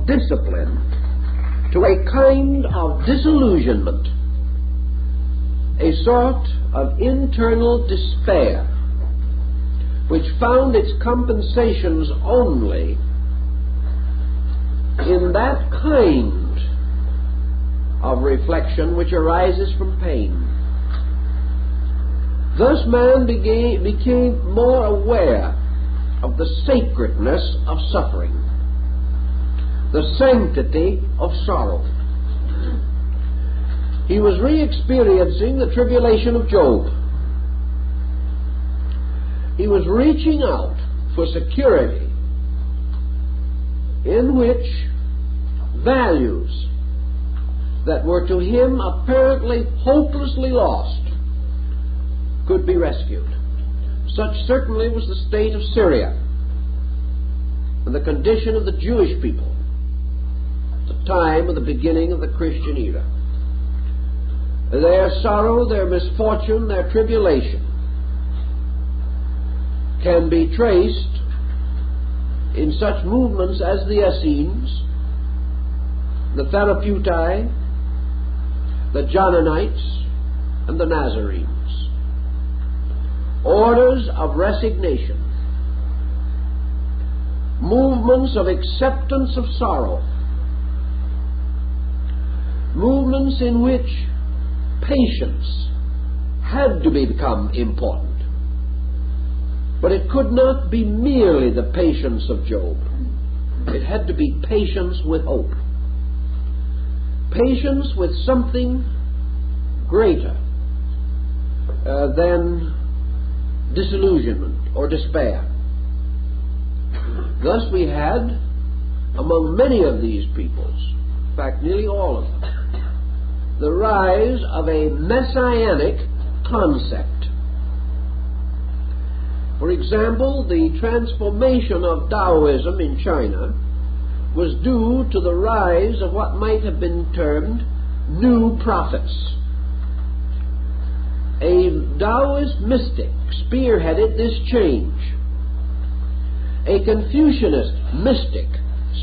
discipline to a kind of disillusionment, a sort of internal despair, which found its compensations only in that kind of reflection which arises from pain. Thus man became more aware of the sacredness of suffering, the sanctity of sorrow. He was re-experiencing the tribulation of Job. He was reaching out for security in which values that were to him apparently hopelessly lost could be rescued. Such certainly was the state of Syria and the condition of the Jewish people at the time of the beginning of the Christian era. Their sorrow, their misfortune, their tribulation can be traced in such movements as the Essenes, the Therapeutae, the Johnanites, and the Nazarenes. Orders of resignation, movements of acceptance of sorrow, movements in which patience had to become important. But it could not be merely the patience of Job. It had to be patience with hope. Patience with something greater than disillusionment or despair. Thus we had, among many of these peoples, in fact nearly all of them, the rise of a messianic concept. For example, the transformation of Taoism in China was due to the rise of what might have been termed new prophets. A Taoist mystic spearheaded this change. A Confucianist mystic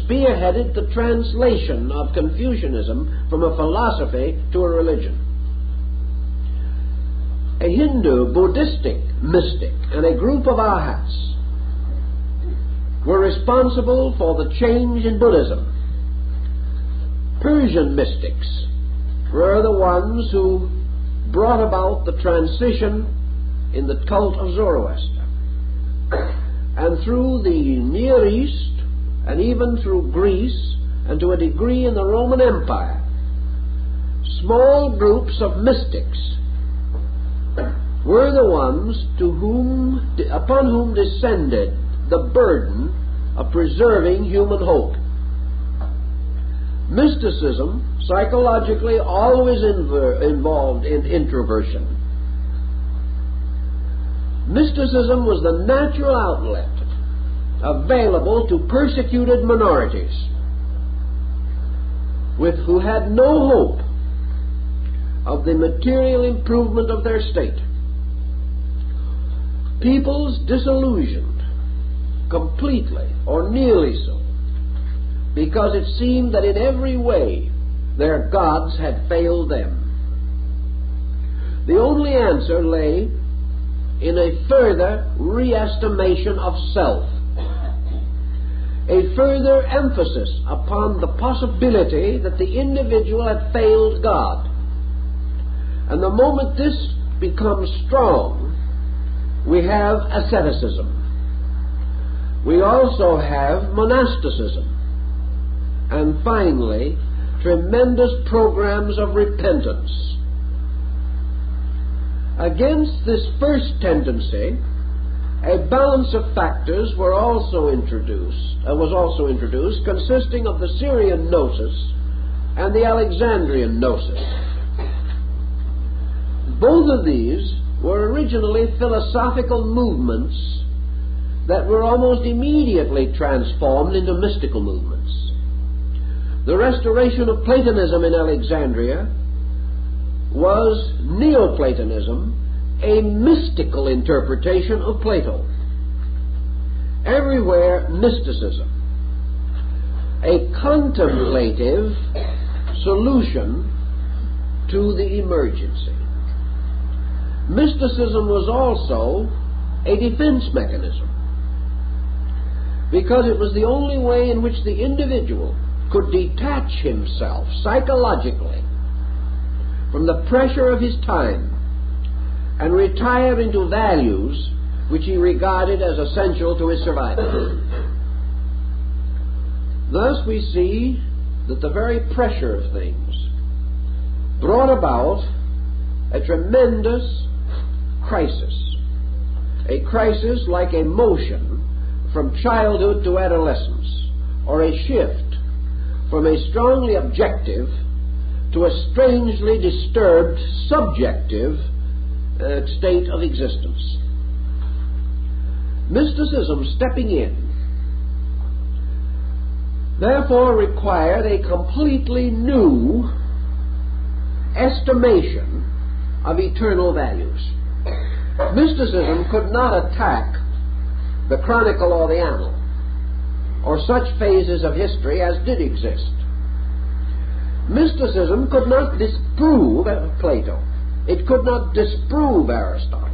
spearheaded the translation of Confucianism from a philosophy to a religion. A Hindu Buddhistic mystic and a group of arhats were responsible for the change in Buddhism. Persian mystics were the ones who brought about the transition in the cult of Zoroaster. And through the Near East, and even through Greece, and to a degree in the Roman Empire, small groups of mystics were the ones upon whom descended the burden of preserving human hope. Mysticism, psychologically, always involved in introversion. Mysticism was the natural outlet available to persecuted minorities who had no hope of the material improvement of their state. Peoples disillusioned completely, or nearly so, because it seemed that in every way their gods had failed them. The only answer lay in a further reestimation of self, a further emphasis upon the possibility that the individual had failed God. And the moment this becomes strong, we have asceticism. We also have monasticism. And finally, tremendous programs of repentance. Against this first tendency, a balance of factors was also introduced, consisting of the Syrian gnosis and the Alexandrian gnosis. Both of these were originally philosophical movements that were almost immediately transformed into mystical movements. The restoration of Platonism in Alexandria was Neoplatonism, a mystical interpretation of Plato. Everywhere mysticism. a contemplative solution to the emergency. Mysticism was also a defense mechanism, because it was the only way in which the individual could detach himself psychologically from the pressure of his time and retire into values which he regarded as essential to his survival. Thus we see that the very pressure of things brought about a tremendous crisis, a crisis like a motion from childhood to adolescence, or a shift from a strongly objective to a strangely disturbed subjective state of existence. Mysticism stepping in therefore required a completely new estimation of eternal values. Mysticism could not attack the chronicle or the annal, or such phases of history as did exist. Mysticism could not disprove Plato. It could not disprove Aristotle.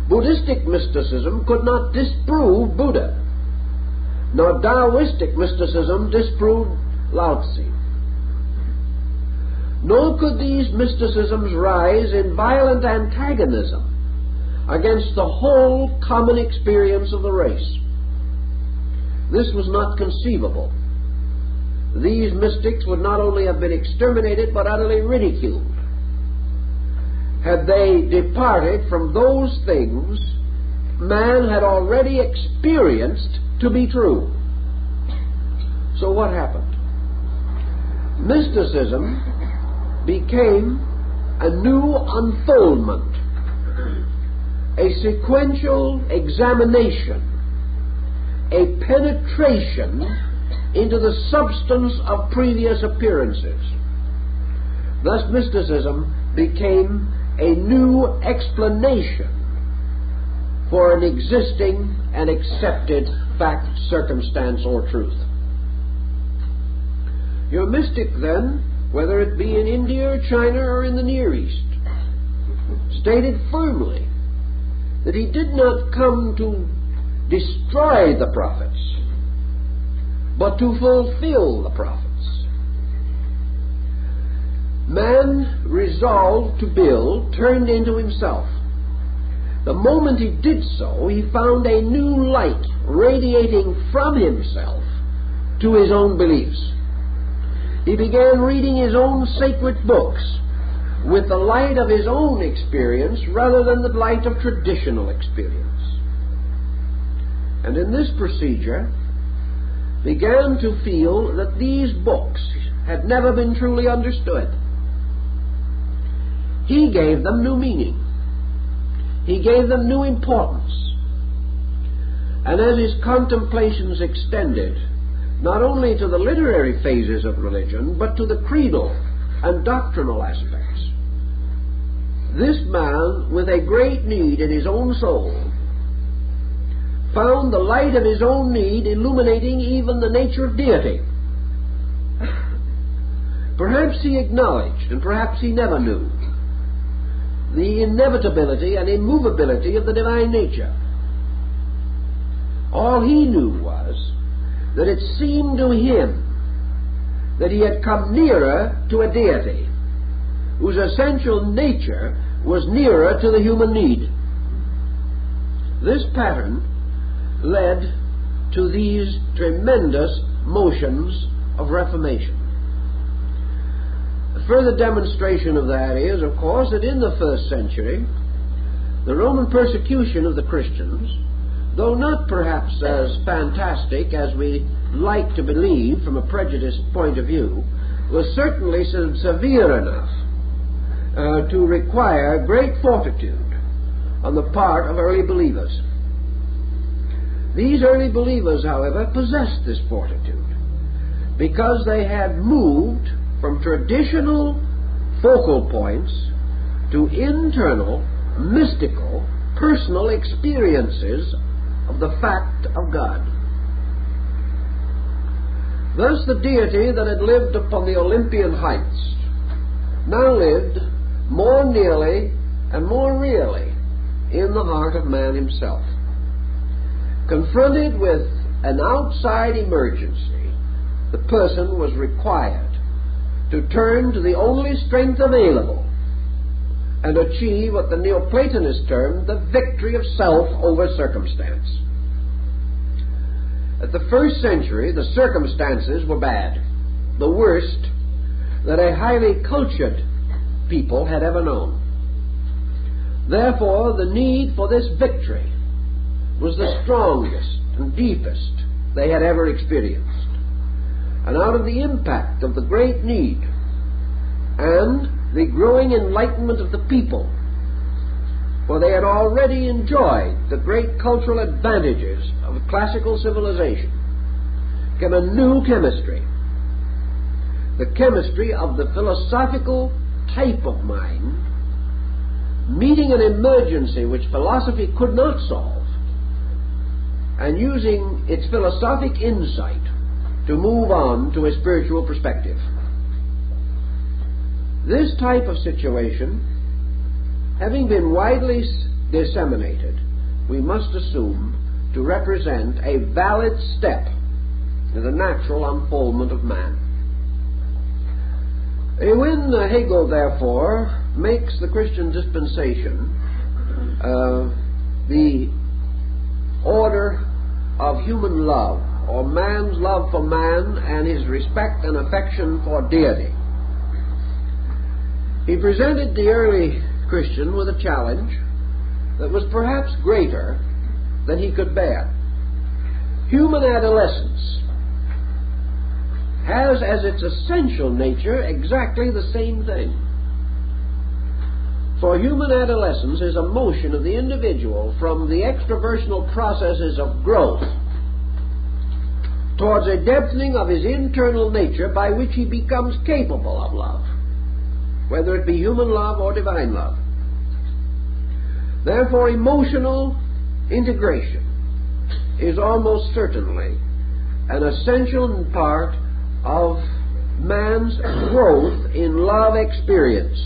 Buddhistic mysticism could not disprove Buddha, nor Taoistic mysticism disprove Lao Tzu. Nor could these mysticisms rise in violent antagonism against the whole common experience of the race. This was not conceivable. These mystics would not only have been exterminated, but utterly ridiculed had they departed from those things man had already experienced to be true. So what happened? Mysticism became a new unfoldment, a sequential examination, a penetration into the substance of previous appearances. Thus mysticism became a new explanation for an existing and accepted fact, circumstance, or truth. Your mystic, then, whether it be in India or China or in the Near East, stated firmly that he did not come to destroy the prophets, but to fulfill the prophets. Man resolved to build turned into himself. The moment he did so, he found a new light radiating from himself to his own beliefs. He began reading his own sacred books with the light of his own experience rather than the light of traditional experience. And in this procedure, began to feel that these books had never been truly understood. He gave them new meaning. He gave them new importance. And as his contemplations extended, not only to the literary phases of religion, but to the creedal and doctrinal aspects, this man, with a great need in his own soul, found the light of his own need illuminating even the nature of deity. Perhaps he acknowledged, and perhaps he never knew, the inevitability and immovability of the divine nature. All he knew was that it seemed to him that he had come nearer to a deity whose essential nature was nearer to the human need. This pattern led to these tremendous motions of reformation. A further demonstration of that is, of course, that in the first century, the Roman persecution of the Christians, though not perhaps as fantastic as we like to believe from a prejudiced point of view, was certainly severe enough to require great fortitude on the part of early believers. These early believers, however, possessed this fortitude because they had moved from traditional focal points to internal, mystical, personal experiences of the fact of God. Thus the deity that had lived upon the Olympian heights now lived more nearly and more really in the heart of man himself. Confronted with an outside emergency, the person was required to turn to the only strength available and achieve what the Neoplatonists termed the victory of self over circumstance. At the first century, the circumstances were bad, the worst that a highly cultured people had ever known. Therefore, the need for this victory was the strongest and deepest they had ever experienced. And out of the impact of the great need and the growing enlightenment of the people, for they had already enjoyed the great cultural advantages of classical civilization, came a new chemistry, the chemistry of the philosophical type of mind, meeting an emergency which philosophy could not solve, and using its philosophic insight to move on to a spiritual perspective. This type of situation, having been widely disseminated, we must assume to represent a valid step in the natural unfoldment of man. When Hegel, therefore, makes the Christian dispensation the order of human love, or man's love for man and his respect and affection for deity, he presented the early Christian with a challenge that was perhaps greater than he could bear. Human adolescence has as its essential nature exactly the same thing. For human adolescence is a motion of the individual from the extraversional processes of growth towards a depthening of his internal nature by which he becomes capable of love, whether it be human love or divine love. Therefore, emotional integration is almost certainly an essential part of man's growth in love experience.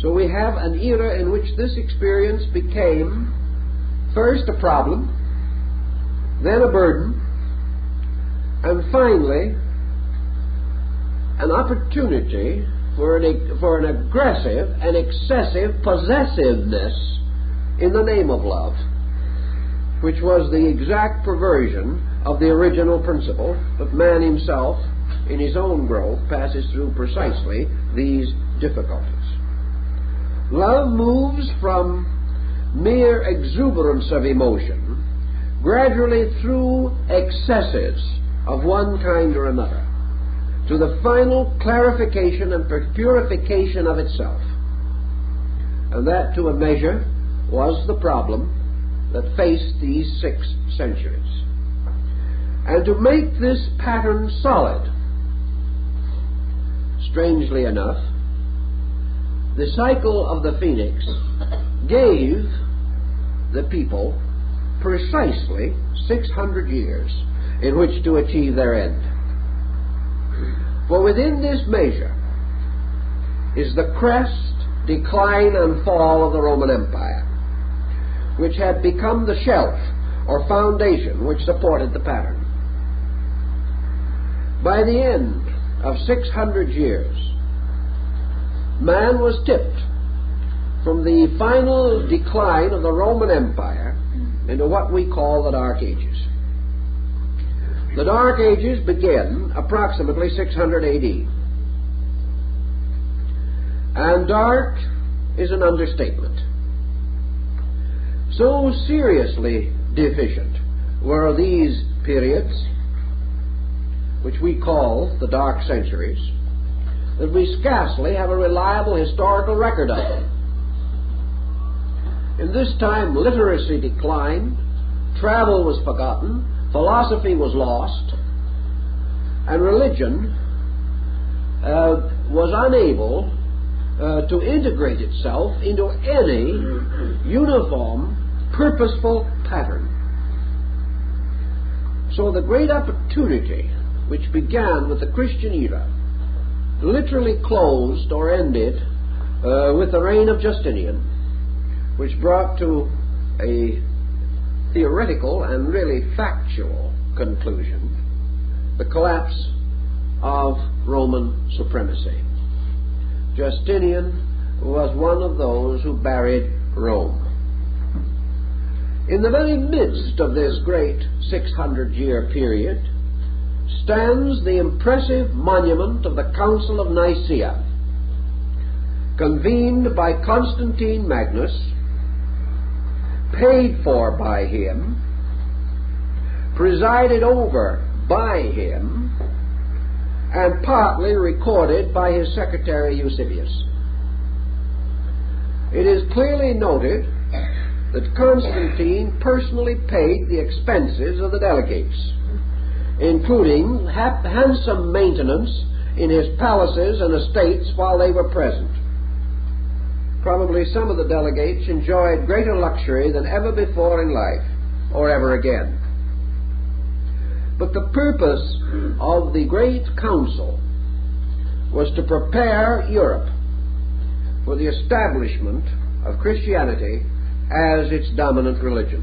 So we have an era in which this experience became first a problem, then a burden, and finally an opportunity for an aggressive and excessive possessiveness in the name of love, which was the exact perversion of the original principle, but man himself, in his own growth, passes through precisely these difficulties. Love moves from mere exuberance of emotion gradually through excesses of one kind or another to the final clarification and purification of itself. And that, to a measure, was the problem that faced these 6 centuries. And to make this pattern solid, strangely enough, the cycle of the Phoenix gave the people precisely 600 years in which to achieve their end. For within this measure is the crest, decline, and fall of the Roman Empire, which had become the shelf or foundation which supported the pattern. By the end of 600 years, man was tipped from the final decline of the Roman Empire into what we call the Dark Ages. The Dark Ages begin approximately 600 AD. And dark is an understatement. So seriously deficient were these periods, which we call the Dark Centuries, that we scarcely have a reliable historical record of them. In this time, literacy declined, travel was forgotten, philosophy was lost, and religion was unable to integrate itself into any uniform, purposeful pattern. So the great opportunity which began with the Christian era literally closed or ended with the reign of Justinian, which brought to a theoretical and really factual conclusion the collapse of Roman supremacy. Justinian was one of those who buried Rome. In the very midst of this great 600-year period stands the impressive monument of the Council of Nicaea, convened by Constantine Magnus, paid for by him, presided over by him, and partly recorded by his secretary Eusebius. It is clearly noted that Constantine personally paid the expenses of the delegates, including handsome maintenance in his palaces and estates while they were present. Probably some of the delegates enjoyed greater luxury than ever before in life, or ever again. But the purpose of the great council was to prepare Europe for the establishment of Christianity as its dominant religion.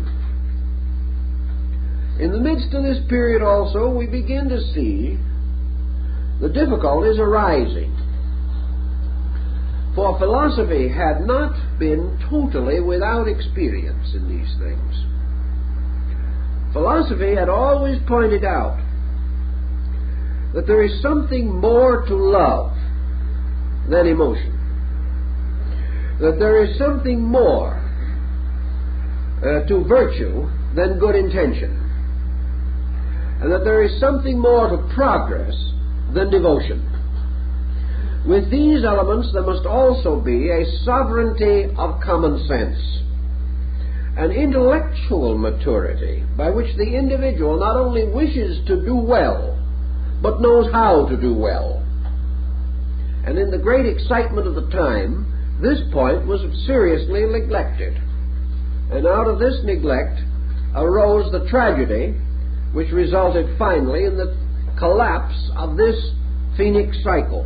In the midst of this period also, we begin to see the difficulties arising. For philosophy had not been totally without experience in these things. Philosophy had always pointed out that there is something more to love than emotion, that there is something more to virtue than good intention, and that there is something more to progress than devotion. With these elements there must also be a sovereignty of common sense, an intellectual maturity by which the individual not only wishes to do well, but knows how to do well. And in the great excitement of the time, this point was seriously neglected. And out of this neglect arose the tragedy which resulted finally in the collapse of this Phoenix cycle.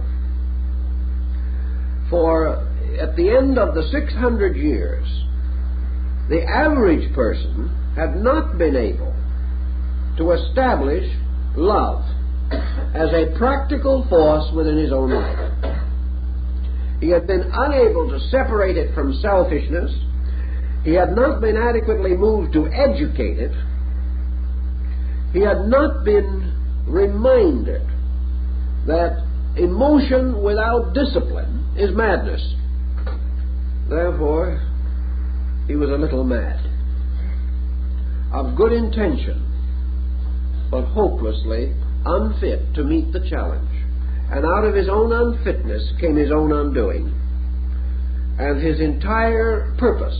For at the end of the 600 years, the average person had not been able to establish love as a practical force within his own life. He had been unable to separate it from selfishness. He had not been adequately moved to educate it. He had not been reminded that emotion without discipline is madness. Therefore, he was a little mad, of good intention, but hopelessly unfit to meet the challenge. And out of his own unfitness came his own undoing. And his entire purpose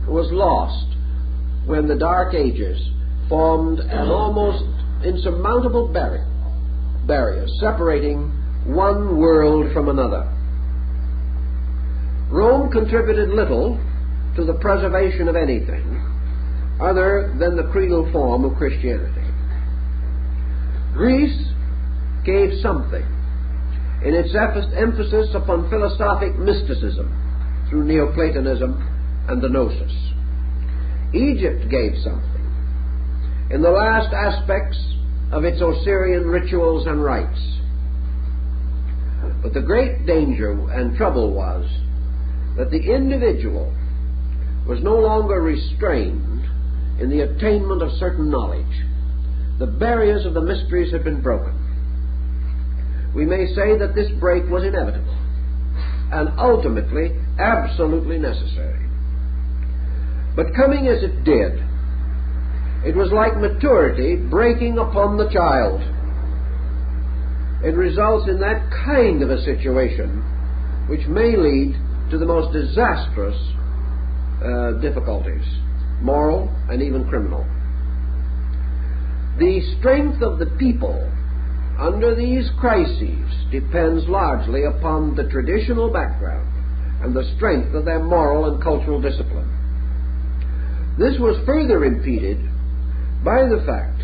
was lost when the Dark Ages formed an almost insurmountable barrier separating one world from another. Rome contributed little to the preservation of anything other than the creedal form of Christianity. Greece gave something in its emphasis upon philosophic mysticism through Neoplatonism and the Gnosis. Egypt gave something in the last aspects of its Osirian rituals and rites. But the great danger and trouble was that the individual was no longer restrained in the attainment of certain knowledge. The barriers of the mysteries had been broken. We may say that this break was inevitable and ultimately absolutely necessary. But coming as it did, it was like maturity breaking upon the child. It results in that kind of a situation which may lead to the most disastrous difficulties, moral and even criminal. The strength of the people under these crises depends largely upon the traditional background and the strength of their moral and cultural discipline. This was further impeded by the fact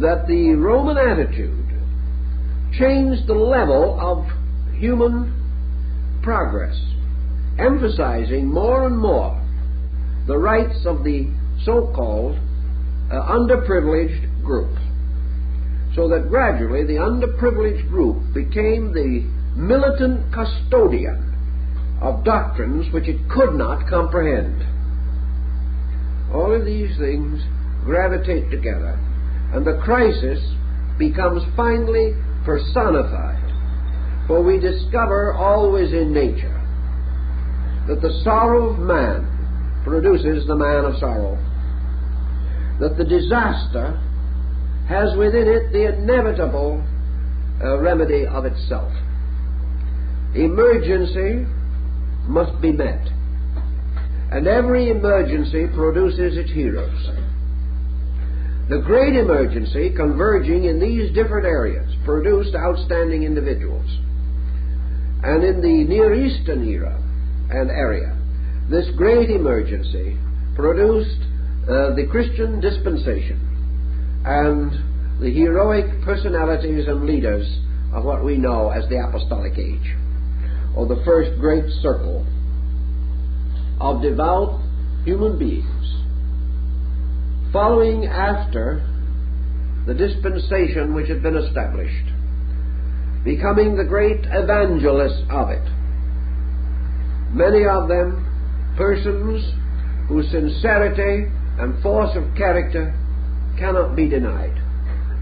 that the Roman attitude changed the level of human progress, emphasizing more and more the rights of the so-called underprivileged group, so that gradually the underprivileged group became the militant custodian of doctrines which it could not comprehend. All of these things gravitate together, and the crisis becomes finally personified, for we discover always in nature that the sorrow of man produces the man of sorrow, that the disaster has within it the inevitable remedy of itself. Emergency must be met, and every emergency produces its heroes. The great emergency, converging in these different areas, produced outstanding individuals. And in the Near Eastern era and area, this great emergency produced the Christian dispensation and the heroic personalities and leaders of what we know as the Apostolic Age, or the first great circle of devout human beings following after the dispensation which had been established, becoming the great evangelists of it. Many of them persons whose sincerity and force of character cannot be denied,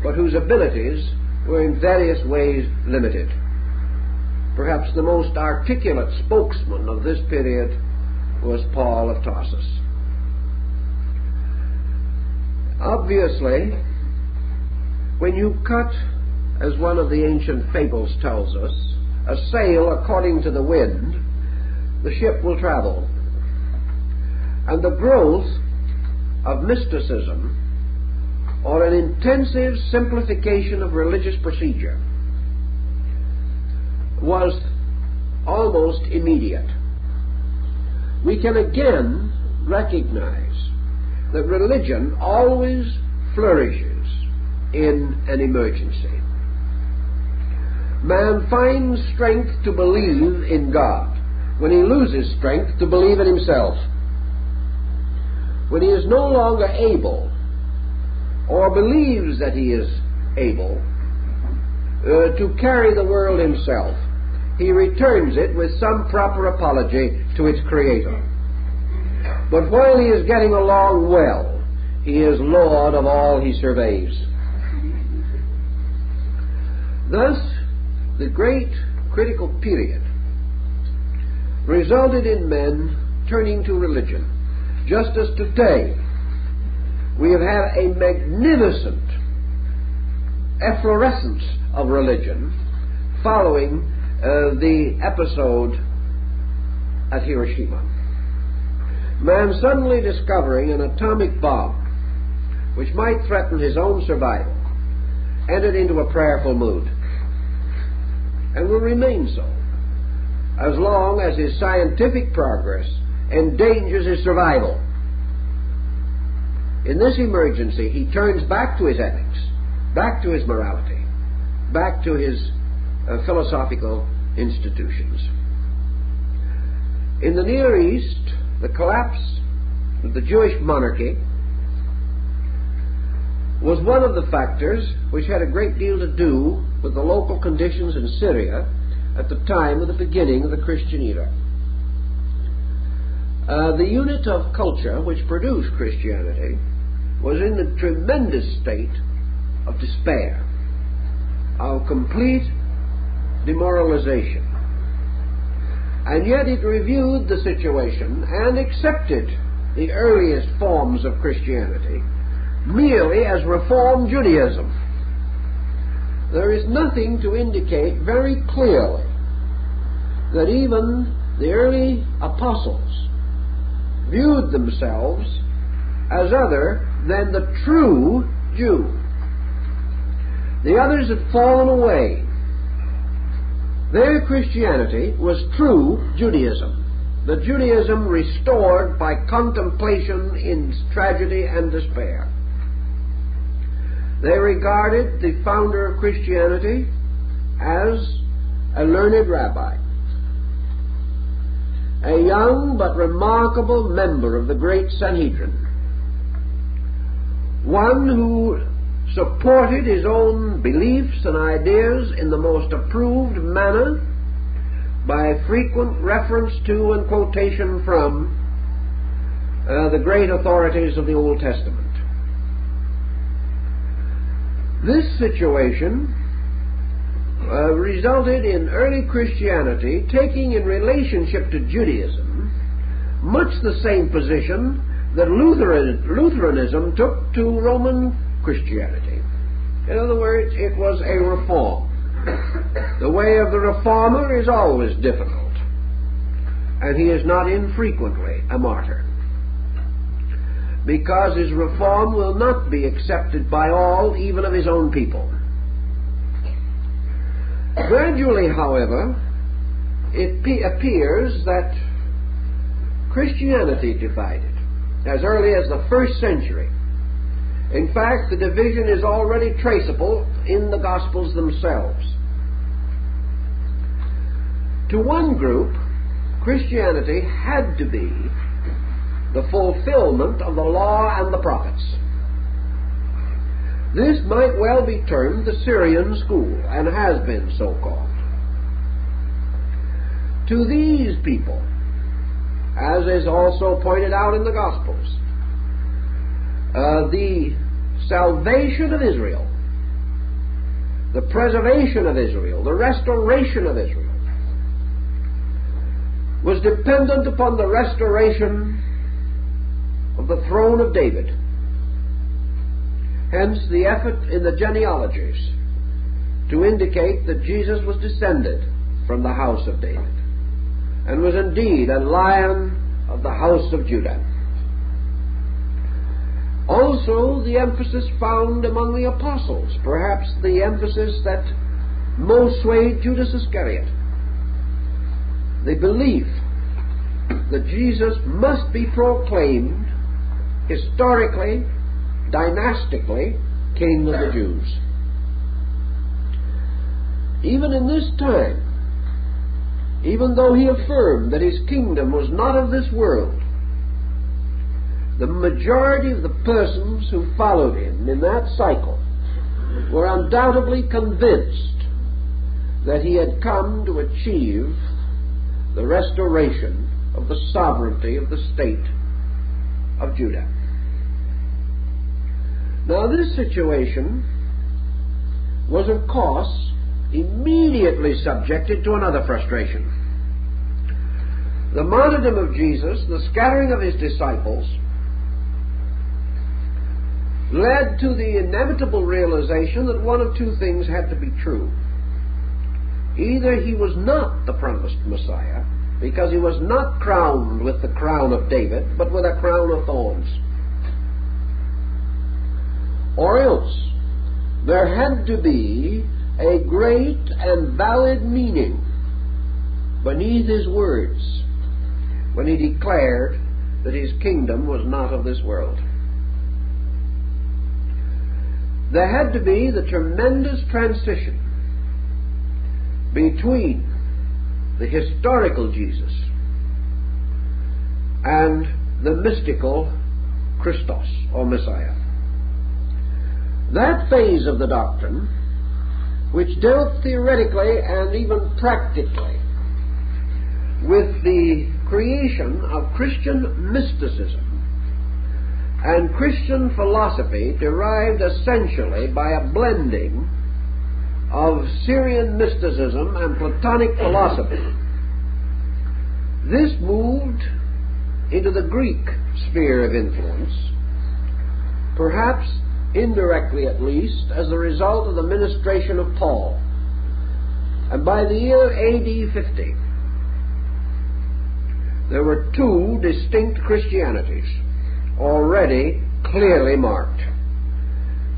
but whose abilities were in various ways limited. Perhaps the most articulate spokesman of this period was Paul of Tarsus. Obviously, when you cut, as one of the ancient fables tells us, a sail according to the wind, the ship will travel. And the growth of mysticism, or an intensive simplification of religious procedure, was almost immediate. We can again recognize that religion always flourishes in an emergency. Man finds strength to believe in God when he loses strength to believe in himself. When he is no longer able, or believes that he is able, to carry the world himself, he returns it with some proper apology to its Creator. But while he is getting along well, he is Lord of all he surveys. Thus, the great critical period resulted in men turning to religion, just as today we have had a magnificent efflorescence of religion following the episode at Hiroshima. Man suddenly discovering an atomic bomb which might threaten his own survival entered into a prayerful mood, and will remain so as long as his scientific progress endangers his survival. In this emergency, he turns back to his ethics, back to his morality, back to his philosophical institutions. In the Near East, the collapse of the Jewish monarchy was one of the factors which had a great deal to do with the local conditions in Syria at the time of the beginning of the Christian era. The unit of culture which produced Christianity was in a tremendous state of despair, of complete demoralization. And yet it reviewed the situation and accepted the earliest forms of Christianity merely as Reform Judaism. There is nothing to indicate very clearly that even the early apostles viewed themselves as other than the true Jew. The others had fallen away. Their Christianity was true Judaism, the Judaism restored by contemplation in tragedy and despair. They regarded the founder of Christianity as a learned rabbi, a young but remarkable member of the great Sanhedrin, one who supported his own beliefs and ideas in the most approved manner by frequent reference to and quotation from the great authorities of the Old Testament. This situation resulted in early Christianity taking in relationship to Judaism much the same position that Lutheranism took to Roman Christianity. In other words, it was a reform. The way of the reformer is always difficult, and he is not infrequently a martyr, because his reform will not be accepted by all, even of his own people. Gradually, however, it appears that Christianity divided as early as the 1st century. In fact, the division is already traceable in the Gospels themselves. To one group, Christianity had to be the fulfillment of the law and the prophets. This might well be termed the Syrian school, and has been so called. To these people, as is also pointed out in the Gospels, the salvation of Israel, the preservation of Israel, the restoration of Israel, was dependent upon the restoration of the throne of David. Hence the effort in the genealogies to indicate that Jesus was descended from the house of David, and was indeed a lion of the house of Judah. Also, the emphasis found among the apostles, perhaps the emphasis that most swayed Judas Iscariot, the belief that Jesus must be proclaimed historically, dynastically, King of the Jews. Even in this time, even though he affirmed that his kingdom was not of this world, the majority of the persons who followed him in that cycle were undoubtedly convinced that he had come to achieve the restoration of the sovereignty of the state of Judah. Now, this situation was, of course, immediately subjected to another frustration. The martyrdom of Jesus, the scattering of his disciples, led to the inevitable realization that one of two things had to be true. Either he was not the promised Messiah, because he was not crowned with the crown of David, but with a crown of thorns. Or else there had to be a great and valid meaning beneath his words when he declared that his kingdom was not of this world. There had to be the tremendous transition between the historical Jesus and the mystical Christos, or Messiah. That phase of the doctrine, which dealt theoretically and even practically with the creation of Christian mysticism and Christian philosophy, derived essentially by a blending of Syrian mysticism and Platonic philosophy. This moved into the Greek sphere of influence, perhaps indirectly at least, as a result of the ministration of Paul. And by the year AD 50, there were two distinct Christianities already clearly marked.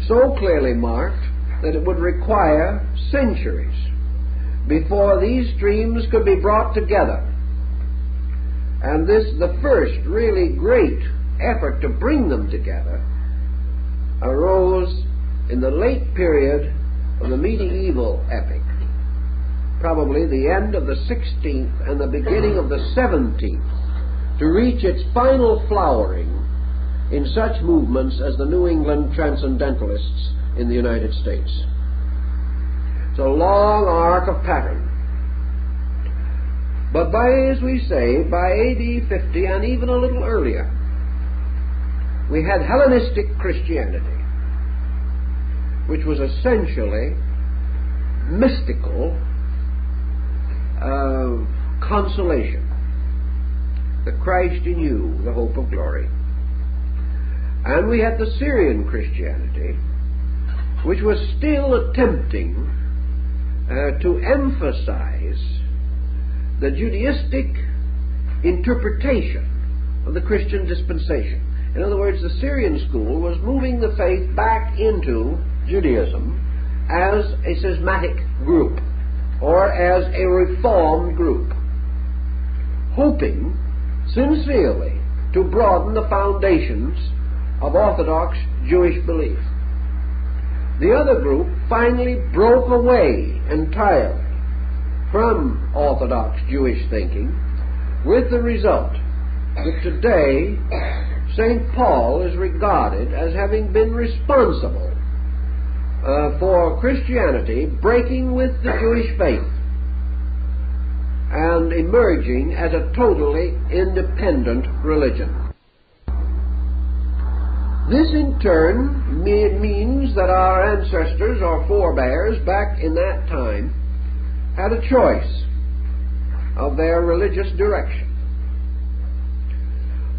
So clearly marked that it would require centuries before these streams could be brought together. And this, the first really great effort to bring them together, arose in the late period of the medieval epoch, probably the end of the 16th and the beginning of the 17th, to reach its final flowering in such movements as the New England Transcendentalists in the United States. It's a long arc of pattern. But by, as we say, by AD 50 and even a little earlier, we had Hellenistic Christianity, which was essentially mystical consolation. The Christ in you, the hope of glory. And we had the Syrian Christianity, which was still attempting to emphasize the Judaistic interpretation of the Christian dispensation. In other words, the Syrian school was moving the faith back into Judaism as a schismatic group, or as a reformed group, hoping sincerely to broaden the foundations of Orthodox Jewish belief. The other group finally broke away entirely from Orthodox Jewish thinking, with the result that today St. Paul is regarded as having been responsible for Christianity breaking with the Jewish faith and emerging as a totally independent religion. This in turn means that our ancestors or forebears back in that time had a choice of their religious direction.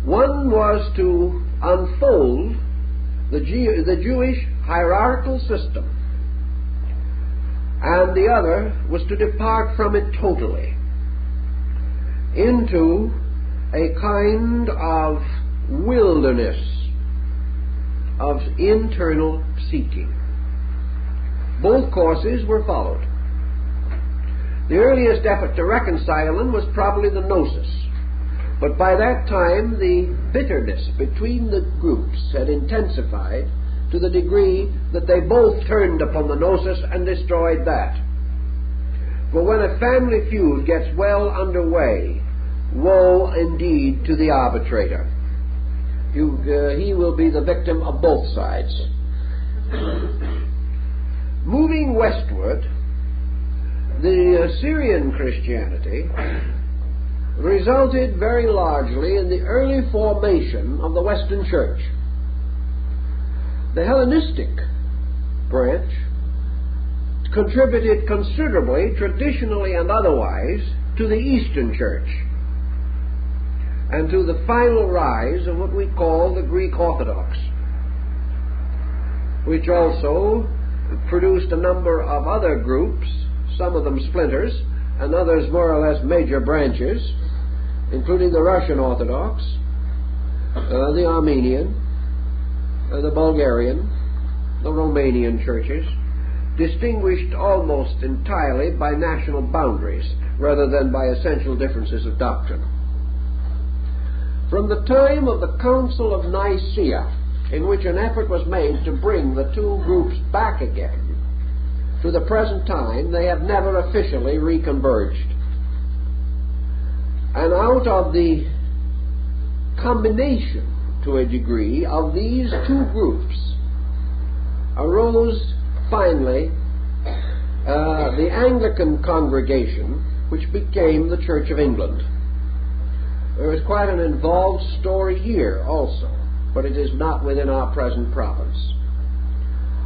One was to unfold the Jewish hierarchical system, and the other was to depart from it totally into a kind of wilderness of internal seeking. Both courses were followed. The earliest effort to reconcile them was probably the Gnosis, but by that time the bitterness between the groups had intensified to the degree that they both turned upon the Gnosis and destroyed that. For when a family feud gets well underway, woe indeed to the arbitrator. He will be the victim of both sides. Moving westward, the Syrian Christianity resulted very largely in the early formation of the Western Church. The Hellenistic branch contributed considerably, traditionally and otherwise, to the Eastern Church and to the final rise of what we call the Greek Orthodox, which also produced a number of other groups, some of them splinters, and others more or less major branches, including the Russian Orthodox, the Armenian, the Bulgarian, the Romanian churches, distinguished almost entirely by national boundaries rather than by essential differences of doctrine. From the time of the Council of Nicaea, in which an effort was made to bring the two groups back again, to the present time, they have never officially reconverged. And out of the combination, to a degree, of these two groups arose finally the Anglican congregation, which became the Church of England. There is quite an involved story here also, but it is not within our present province.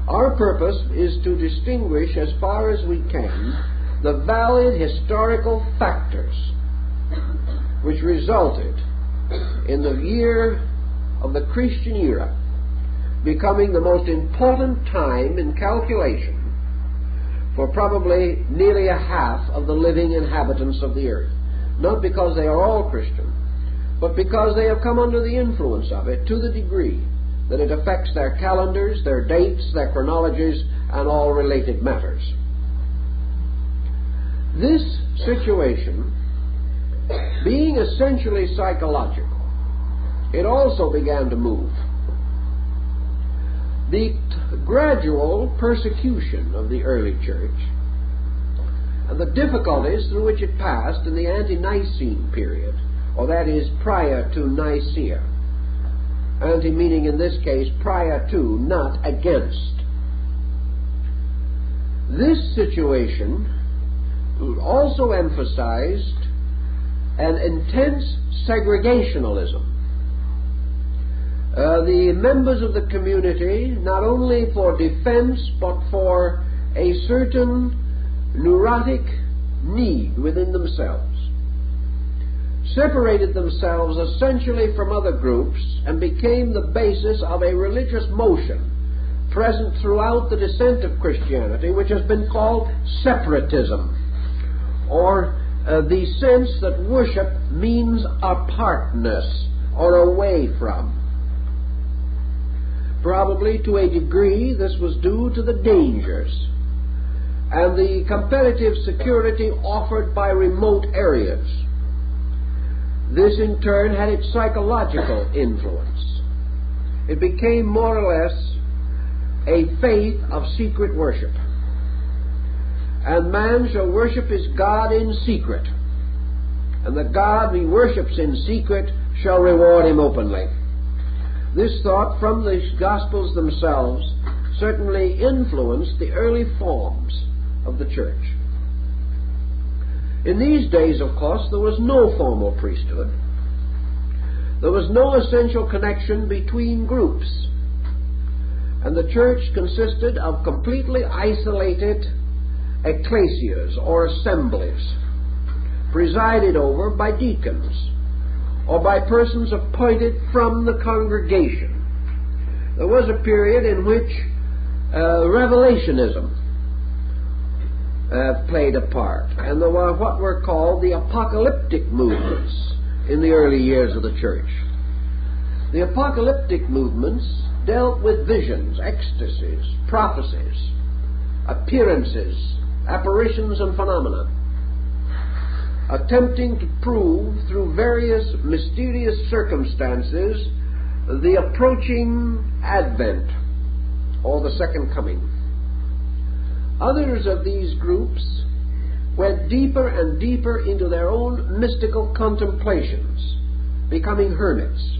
Our purpose is to distinguish as far as we can the valid historical factors which resulted in the year of the Christian era becoming the most important time in calculation for probably nearly a half of the living inhabitants of the earth. Not because they are all Christian, but because they have come under the influence of it to the degree that it affects their calendars, their dates, their chronologies, and all related matters. This situation, being essentially psychological, it also began to move. the gradual persecution of the early church and the difficulties through which it passed in the ante-Nicene period, or that is, prior to Nicaea. Ante meaning in this case prior to, not against. This situation also emphasized an intense segregationalism. The members of the community, not only for defense but for a certain neurotic need within themselves, separated themselves essentially from other groups and became the basis of a religious motion present throughout the descent of Christianity, which has been called separatism, or the sense that worship means apartness or away from. Probably to a degree this was due to the dangers and the competitive security offered by remote areas. This in turn had its psychological influence. It became more or less a faith of secret worship. And man shall worship his God in secret, and the God he worships in secret shall reward him openly. This thought from the Gospels themselves certainly influenced the early forms of the church. In these days, of course, there was no formal priesthood. There was no essential connection between groups, and the church consisted of completely isolated ecclesias or assemblies, presided over by deacons or by persons appointed from the congregation. There was a period in which revelationism played a part, and there were what were called the apocalyptic movements in the early years of the church. The apocalyptic movements dealt with visions, ecstasies, prophecies, appearances, apparitions, and phenomena, attempting to prove through various mysterious circumstances the approaching advent or the second coming. Others of these groups went deeper and deeper into their own mystical contemplations, becoming hermits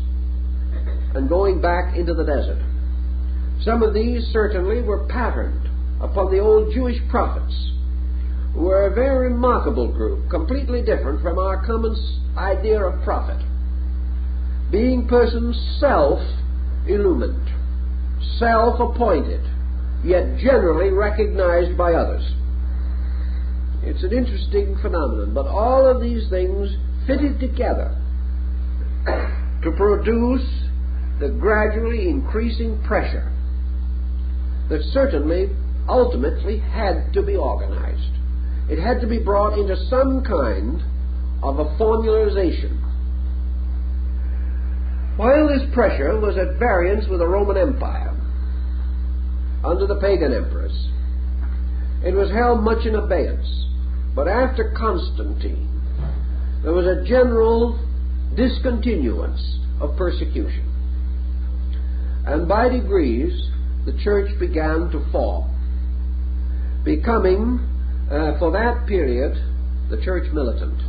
and going back into the desert. Some of these certainly were patterned upon the old Jewish prophets, who were a very remarkable group, completely different from our common idea of prophet, being persons self-illumined, self-appointed, yet generally recognized by others. It's an interesting phenomenon, but all of these things fitted together to produce the gradually increasing pressure that certainly ultimately had to be organized. It had to be brought into some kind of a formalization. While this pressure was at variance with the Roman Empire under the pagan emperors, it was held much in abeyance. But after Constantine, there was a general discontinuance of persecution. And by degrees, the church began to fall, becoming, for that period, the church militant,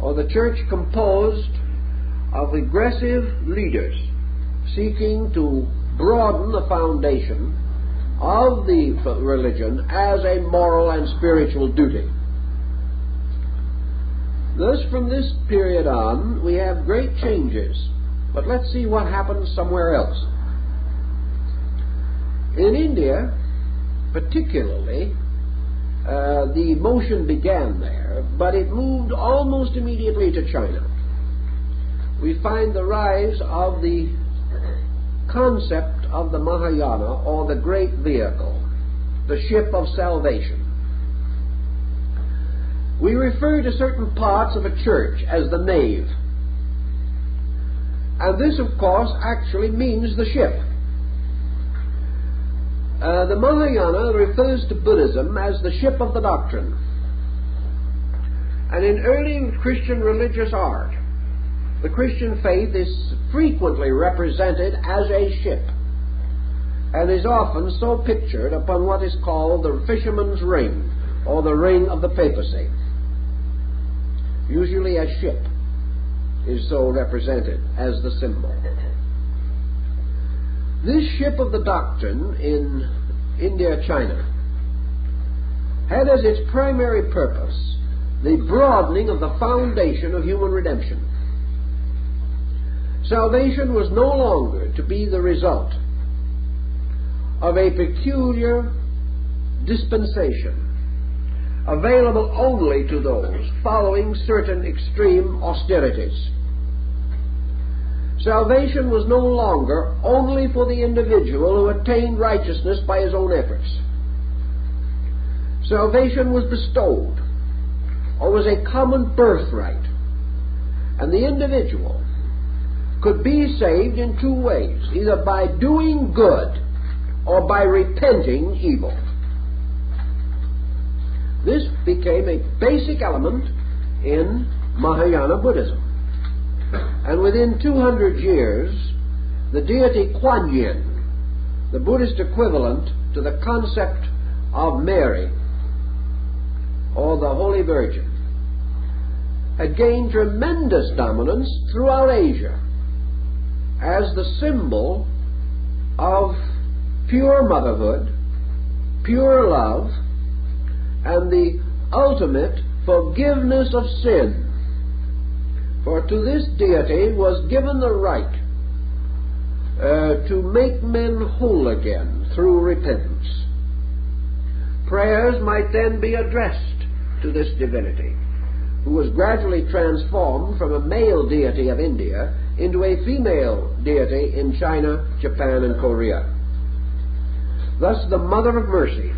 or the church composed of aggressive leaders seeking to broaden the foundation of the religion as a moral and spiritual duty. Thus, from this period on, we have great changes. But let's see what happened somewhere else. In India, particularly, the motion began there, but it moved almost immediately to China. We find the rise of the concept of the Mahayana, or the great vehicle, the ship of salvation. We refer to certain parts of a church as the nave. And this, of course, actually means the ship. The Mahayana refers to Buddhism as the ship of the doctrine. And in early Christian religious art, the Christian faith is frequently represented as a ship. and is often so pictured upon what is called the fisherman's ring, or the ring of the papacy. Usually a ship is so represented as the symbol. This ship of the doctrine in India, China, had as its primary purpose the broadening of the foundation of human redemption. Salvation was no longer to be the result of a peculiar dispensation available only to those following certain extreme austerities. Salvation was no longer only for the individual who attained righteousness by his own efforts. Salvation was bestowed, or was a common birthright, and the individual could be saved in two ways, either by doing good or by repenting evil. This became a basic element in Mahayana Buddhism. And within 200 years, the deity Kuan Yin, the Buddhist equivalent to the concept of Mary, or the Holy Virgin, had gained tremendous dominance throughout Asia as the symbol of pure motherhood, pure love, and the ultimate forgiveness of sin. For to this deity was given the right to make men whole again through repentance. Prayers might then be addressed to this divinity, who was gradually transformed from a male deity of India into a female deity in China, Japan, and Korea. Thus the Mother of Mercy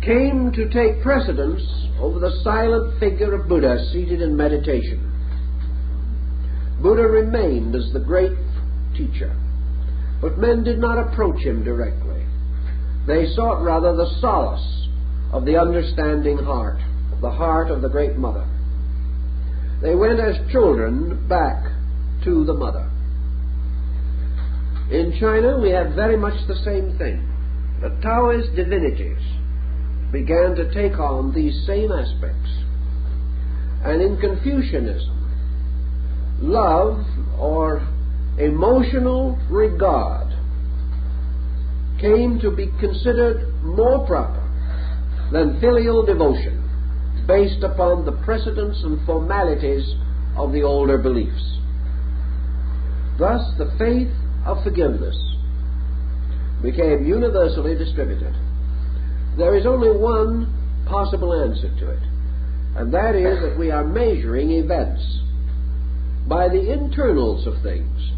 came to take precedence over the silent figure of Buddha seated in meditation. Buddha remained as the great teacher, but men did not approach him directly. They sought rather the solace of the understanding heart, the heart of the Great Mother. They went as children back to the Mother. In China we have very much the same thing. The Taoist divinities began to take on these same aspects. And in Confucianism, love or emotional regard came to be considered more proper than filial devotion, based upon the precedents and formalities of the older beliefs. Thus the faith of forgiveness became universally distributed. There is only one possible answer to it, and that is that we are measuring events by the internals of things.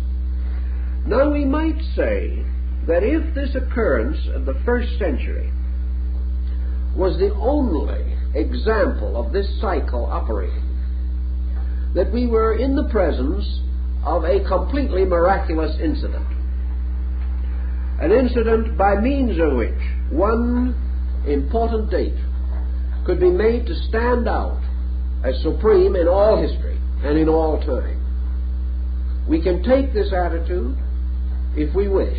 Now we might say that if this occurrence of the first century was the only example of this cycle operating, that we were in the presence of a completely miraculous incident, an incident by means of which one important date could be made to stand out as supreme in all history and in all time. We can take this attitude if we wish,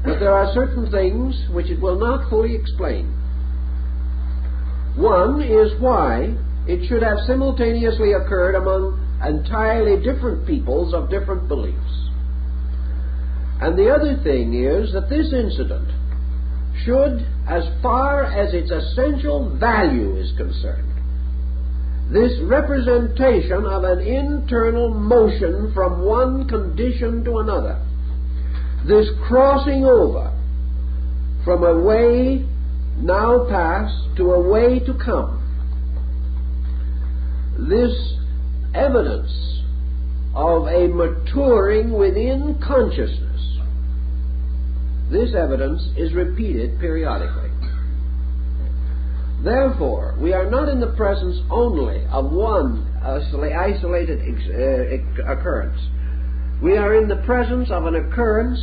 but there are certain things which it will not fully explain. One is why it should have simultaneously occurred among entirely different peoples of different beliefs. And the other thing is that this incident should, as far as its essential value is concerned, this representation of an internal motion from one condition to another, this crossing over from a way now past to a way to come, this evidence of a maturing within consciousness, this evidence is repeated periodically. Therefore, we are not in the presence only of one isolated occurrence. We are in the presence of an occurrence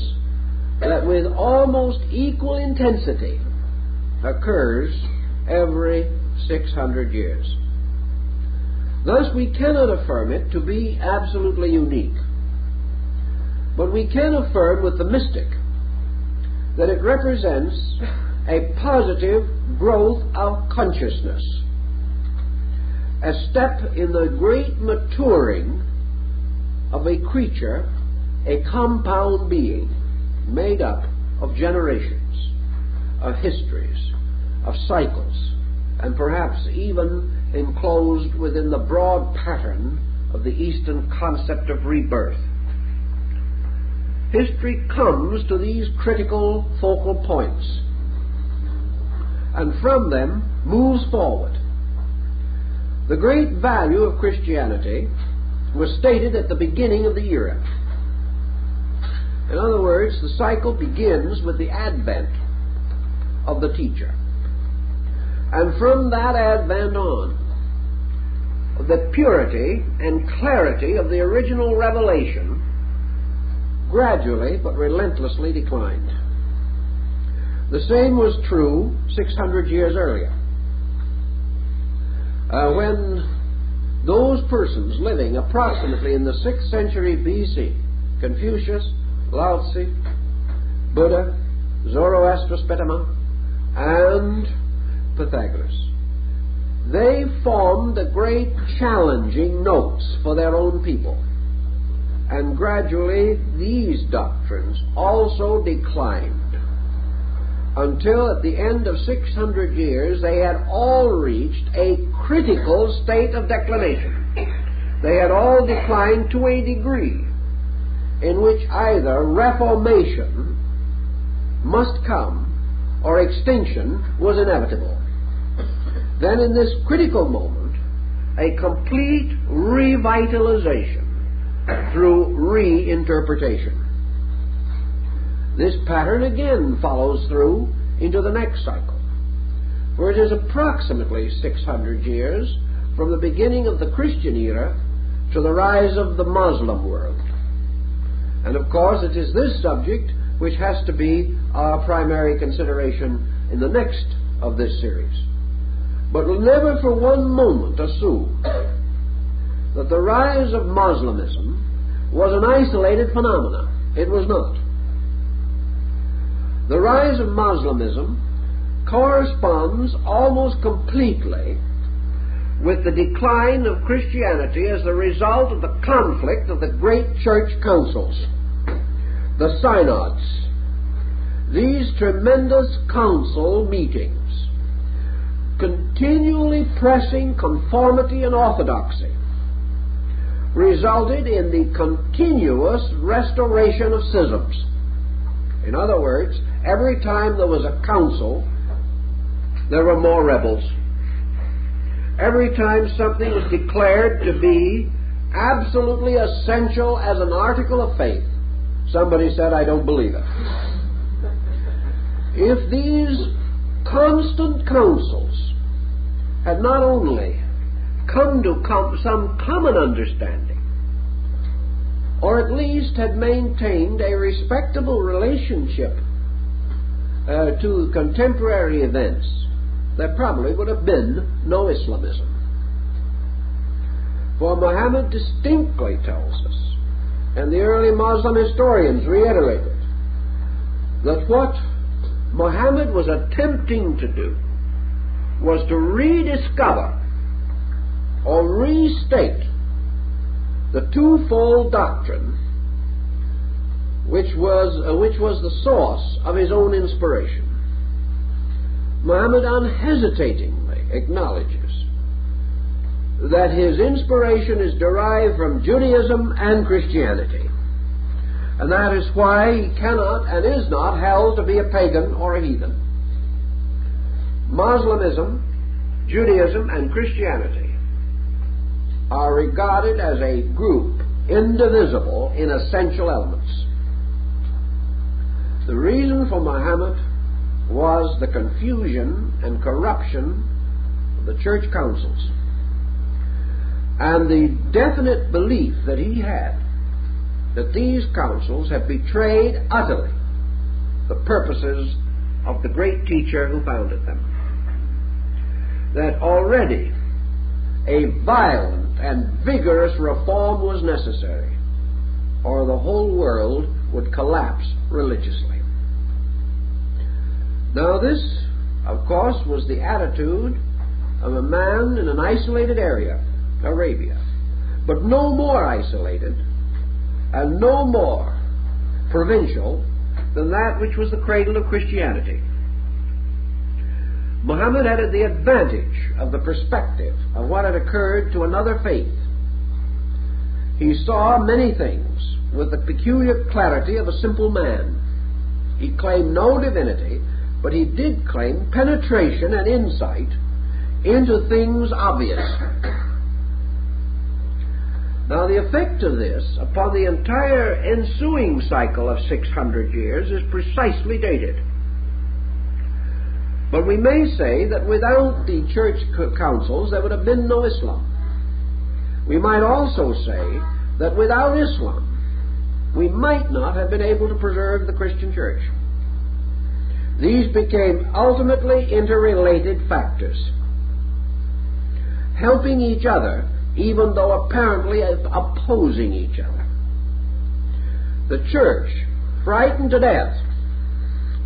that with almost equal intensity occurs every 600 years. Thus we cannot affirm it to be absolutely unique. But but we can affirm with the mystic that it represents a positive growth of consciousness, a step in the great maturing of a creature, a compound being made up of generations, of histories, of cycles, and perhaps even enclosed within the broad pattern of the Eastern concept of rebirth. History comes to these critical focal points, and from them moves forward. The great value of Christianity was stated at the beginning of the era. In other words, the cycle begins with the advent of the teacher. And from that advent on, the purity and clarity of the original revelation gradually but relentlessly declined. The same was true 600 years earlier, when those persons living approximately in the 6th century BC, Confucius, Lao Tzu, Buddha, Zoroaster Spitama, and Pythagoras, they formed the great challenging notes for their own people. And gradually these doctrines also declined, until at the end of 600 years they had all reached a critical state of declination. They had all declined to a degree in which either reformation must come or extinction was inevitable. Then in this critical moment, a complete revitalization through reinterpretation. This pattern again follows through into the next cycle, for it is approximately 600 years from the beginning of the Christian era to the rise of the Muslim world. And of course it is this subject which has to be our primary consideration in the next of this series. But we'll never for one moment assume that the rise of Moslemism was an isolated phenomenon. It was not. The rise of Moslemism corresponds almost completely with the decline of Christianity as the result of the conflict of the great church councils, the synods. These tremendous council meetings, continually pressing conformity and orthodoxy, resulted in the continuous restoration of schisms. In other words, every time there was a council, there were more rebels. Every time something was declared to be absolutely essential as an article of faith, somebody said, "I don't believe it." If these constant councils had not only come to some common understanding, or at least had maintained a respectable relationship to contemporary events, there probably would have been no Islamism. For Muhammad distinctly tells us, and the early Muslim historians reiterate it, that what Muhammad was attempting to do was to rediscover or restate the twofold doctrine which was the source of his own inspiration. Muhammad unhesitatingly acknowledges that his inspiration is derived from Judaism and Christianity, and that is why he cannot and is not held to be a pagan or a heathen. Moslemism, Judaism, and Christianity are regarded as a group indivisible in essential elements. The reason for Muhammad was the confusion and corruption of the church councils, and the definite belief that he had that these councils had betrayed utterly the purposes of the great teacher who founded them. That already a violent and vigorous reform was necessary, or the whole world would collapse religiously. Now this, of course, was the attitude of a man in an isolated area, Arabia, but no more isolated and no more provincial than that which was the cradle of Christianity. Muhammad had the advantage of the perspective of what had occurred to another faith. He saw many things with the peculiar clarity of a simple man. He claimed no divinity, but he did claim penetration and insight into things obvious. Now, the effect of this upon the entire ensuing cycle of 600 years is precisely dated. But we may say that without the church councils there would have been no Islam. We might also say that without Islam we might not have been able to preserve the Christian church. These became ultimately interrelated factors, helping each other even though apparently opposing each other. The church, frightened to death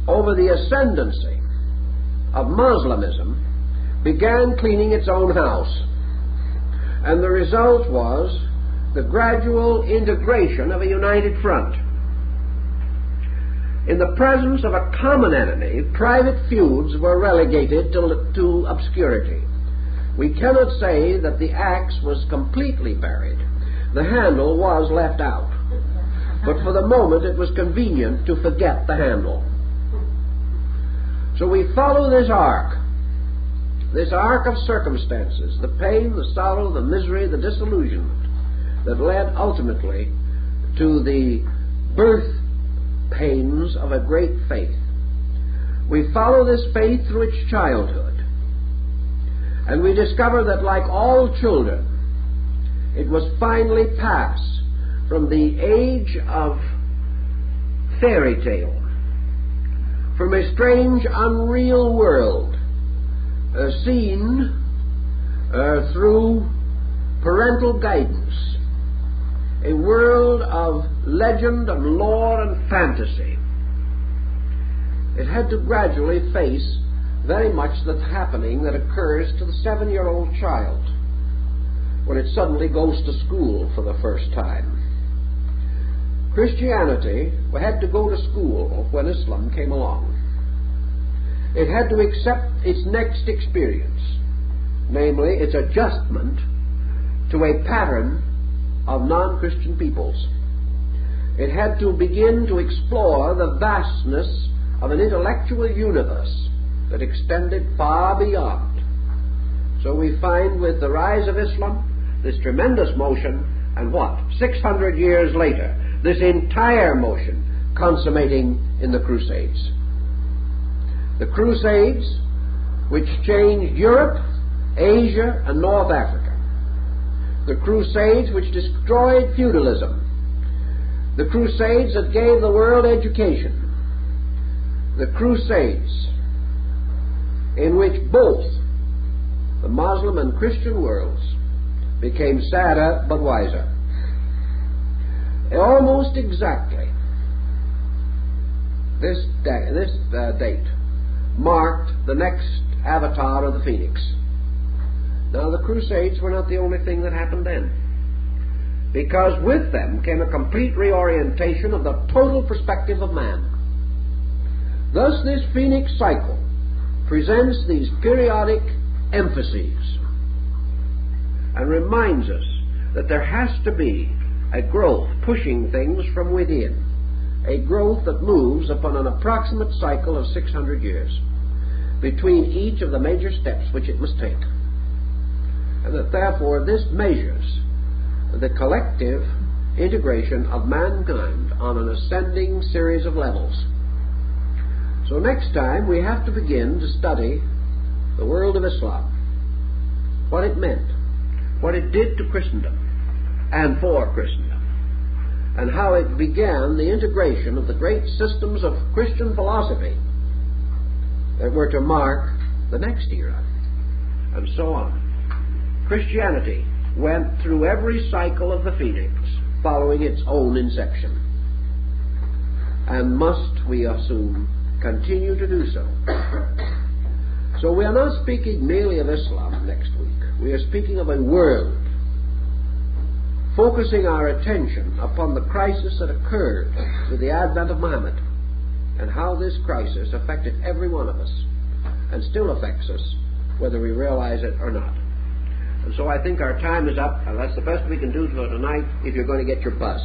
over the ascendancy of Muslimism, began cleaning its own house. And the result was the gradual integration of a united front. In the presence of a common enemy, private feuds were relegated to obscurity. We cannot say that the axe was completely buried. The handle was left out. But for the moment it was convenient to forget the handle. So we follow this arc of circumstances, the pain, the sorrow, the misery, the disillusionment that led ultimately to the birth pains of a great faith. We follow this faith through its childhood, and we discover that, like all children, it was finally passed from the age of fairy tale, from a strange, unreal world seen through parental guidance, a world of legend and lore and fantasy. It had to gradually face very much the happening that occurs to the 7-year-old child when it suddenly goes to school for the first time. Christianity had to go to school when Islam came along. It had to accept its next experience, namely its adjustment to a pattern of non-Christian peoples. It had to begin to explore the vastness of an intellectual universe that extended far beyond. So we find with the rise of Islam this tremendous motion, and what? 600 years later, this entire motion consummating in the Crusades. The Crusades, which changed Europe, Asia, and North Africa. The Crusades which destroyed feudalism. The Crusades that gave the world education. The Crusades in which both the Muslim and Christian worlds became sadder but wiser. Almost exactly this date marked the next avatar of the Phoenix. Now, the Crusades were not the only thing that happened then, because with them came a complete reorientation of the total perspective of man. Thus, this Phoenix cycle presents these periodic emphases and reminds us that there has to be a growth pushing things from within, a growth that moves upon an approximate cycle of 600 years between each of the major steps which it must take, and that therefore this measures the collective integration of mankind on an ascending series of levels. So next time we have to begin to study the world of Islam, what it meant, what it did to Christendom and for Christendom, and how it began the integration of the great systems of Christian philosophy that were to mark the next era, and so on. Christianity went through every cycle of the Phoenix following its own inception, and must, we assume, continue to do so. So we are not speaking merely of Islam next week. We are speaking of a world, focusing our attention upon the crisis that occurred with the advent of Muhammad, and how this crisis affected every one of us, and still affects us, whether we realize it or not. And so I think our time is up, and that's the best we can do for tonight if you're going to get your bus.